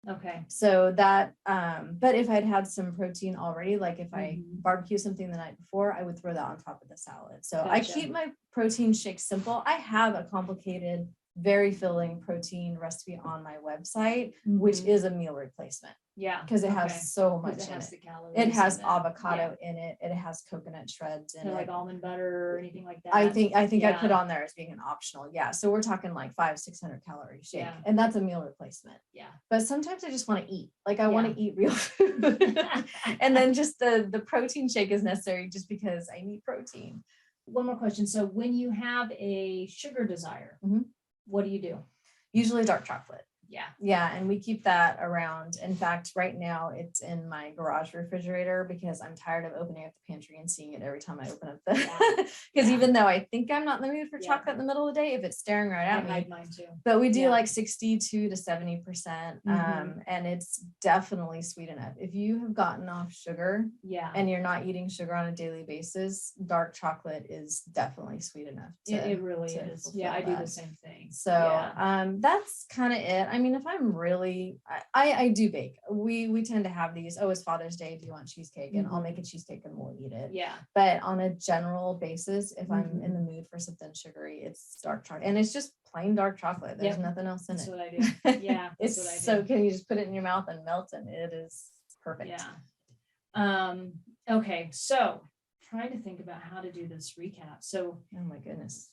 Okay. So that, but if I'd had some protein already, like if I barbecue something the night before, I would throw that on top of the salad. So I keep my protein shake simple. I have a complicated, very filling protein recipe on my website, which is a meal replacement. Yeah. because it Okay. has so 'Cause much it in has it. the calories. It has and avocado in it. It has coconut shreds in yeah. it. Like almond butter or anything like that. I think I Yeah. put on there as being an optional. Yeah. So we're talking like 500-600 calorie shake. Yeah. And that's a meal replacement. Yeah. But sometimes I just want to eat. Like I want Yeah. to eat real food. And then just the protein shake is necessary just because I need protein. One more question. So when you have a sugar desire, Mhm. what do you do? Usually dark chocolate. Yeah. Yeah, and we keep that around. In fact, right now it's in my garage refrigerator because I'm tired of opening up the pantry and seeing it every time I open up the because Yeah. even though I think I'm not in the mood for Yeah. chocolate in the middle of the day, if it's staring right I at me. hide mine too. But we do Yeah. like 62 to 70%. And it's definitely sweet enough. If you have gotten off sugar Yeah. and you're not eating sugar on a daily basis, dark chocolate is definitely sweet enough. It really to is. Yeah, I fulfill do the that. same thing. So Yeah. that's kind of it. I mean, if I'm really, I do bake. We tend to have these, oh, it's Father's Day, do you want cheesecake? And I'll make a cheesecake and we'll eat it. Yeah. But on a general basis, if I'm in the mood for something sugary, it's dark chocolate. And it's just plain dark chocolate. There's nothing else in That's it. what I do. Yeah. That's It's what I do. so can you just put it in your mouth and melt and it is perfect. Yeah. Okay. So trying to think about how to do this recap. So, Oh my goodness.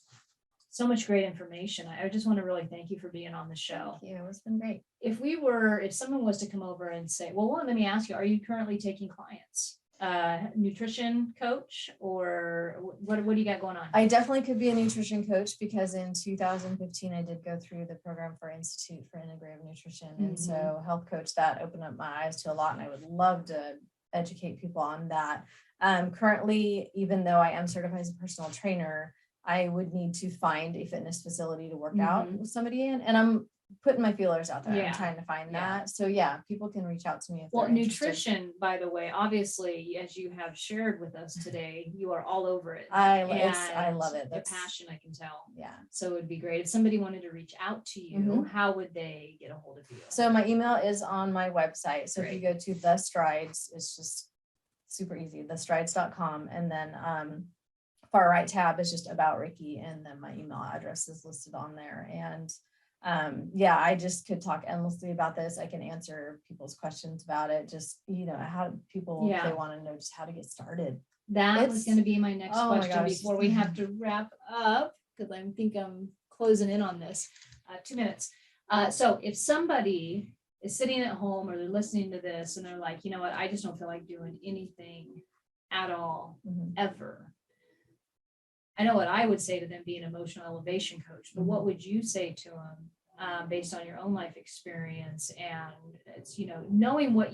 so much great information. I just want to really thank you for being on the show. Thank you. It's been great. If someone was to come over and say, well, let me ask you, are you currently taking clients? Nutrition coach, or what do you got going on? I definitely could be a nutrition coach because in 2015 I did go through the program for Institute for Integrative Nutrition. And so health coach, that opened up my eyes to a lot, and I would love to educate people on that. Currently, even though I am certified as a personal trainer, I would need to find a fitness facility to work out with somebody in, and I'm putting my feelers out there. I'm trying to find that. So yeah, people can reach out to me. If they're nutrition, interested. by the way, obviously, as you have shared with us today, you are all over it. I love it. The passion, I can tell. Yeah. So it would be great if somebody wanted to reach out to you. How would they get a hold of you? So my email is on my website. So if you go to The Strides, it's just super easy, thestrides.com. And then far right tab is just about Rikki, and then my email address is listed on there. And I just could talk endlessly about this. I can answer people's questions about it. Just, how people, if they want to know just how to get started. That was going to be my next question before we have to wrap up, because I think I'm closing in on this. 2 minutes. So if somebody is sitting at home or they're listening to this and they're like, you know what, I just don't feel like doing anything at all, ever. I know what I would say to them, be an emotional elevation coach, but what would you say to them based on your own life experience? And it's, knowing what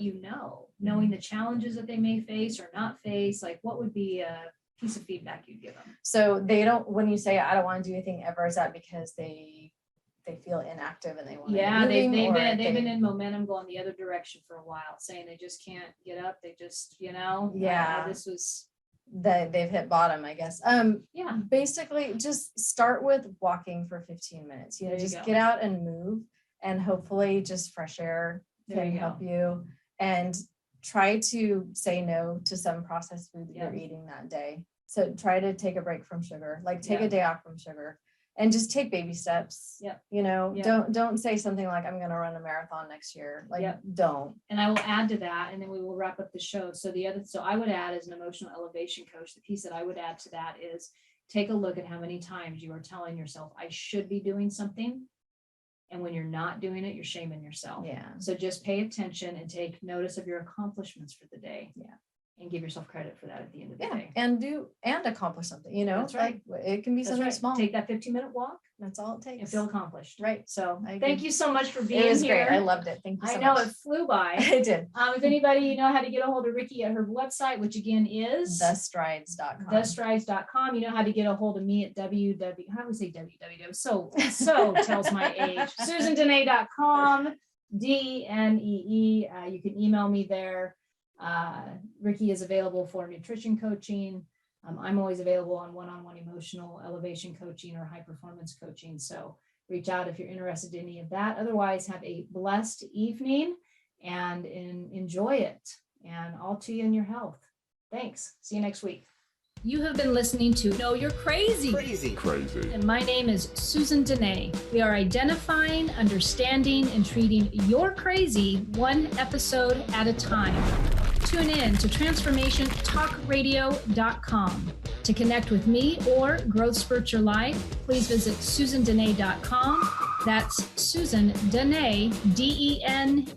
knowing the challenges that they may face or not face, like what would be a piece of feedback you'd give them? So when you say, I don't want to do anything ever, is that because they feel inactive and they want to they've been in momentum going the other direction for a while, saying they just can't get up. They just, this was that they've hit bottom, I guess. Basically just start with walking for 15 minutes, just get out and move, and hopefully just fresh air can help you, and try to say no to some processed food that you're eating that day. So try to take a break from sugar, like take a day off from sugar, and just take baby steps. Don't say something like, I'm going to run a marathon next year. Don't. And I will add to that, and then we will wrap up the show. So I would add, as an emotional elevation coach, the piece that I would add to that is take a look at how many times you are telling yourself, I should be doing something. And when you're not doing it, you're shaming yourself. So just pay attention and take notice of your accomplishments for the day. And give yourself credit for that at the end of the day. And accomplish something, That's right. It can be something small. Take that 15-minute walk. That's all it takes. And feel accomplished. Right. So thank you so much for being here. It was great. I loved it. Thank you so much. I know it flew by. It did. If anybody how to get a hold of Rikki at her website, which again is thestrides.com. Thestrides.com. You know how to get a hold of me at how do we say www? So tells my age. SusanDenee.com. DNEE. You can email me there. Rikki is available for nutrition coaching. I'm always available on one-on-one emotional elevation coaching or high performance coaching. So reach out if you're interested in any of that. Otherwise, have a blessed evening and enjoy it. And all to you in your health. Thanks. See you next week. You have been listening to Know You're Crazy. Crazy. And my name is Susan Denee. We are identifying, understanding, and treating your crazy one episode at a time. Tune in to transformationtalkradio.com. To connect with me or Growth Spurt Your Life, please visit susandenee.com. That's Susan Denee, DENEE.com.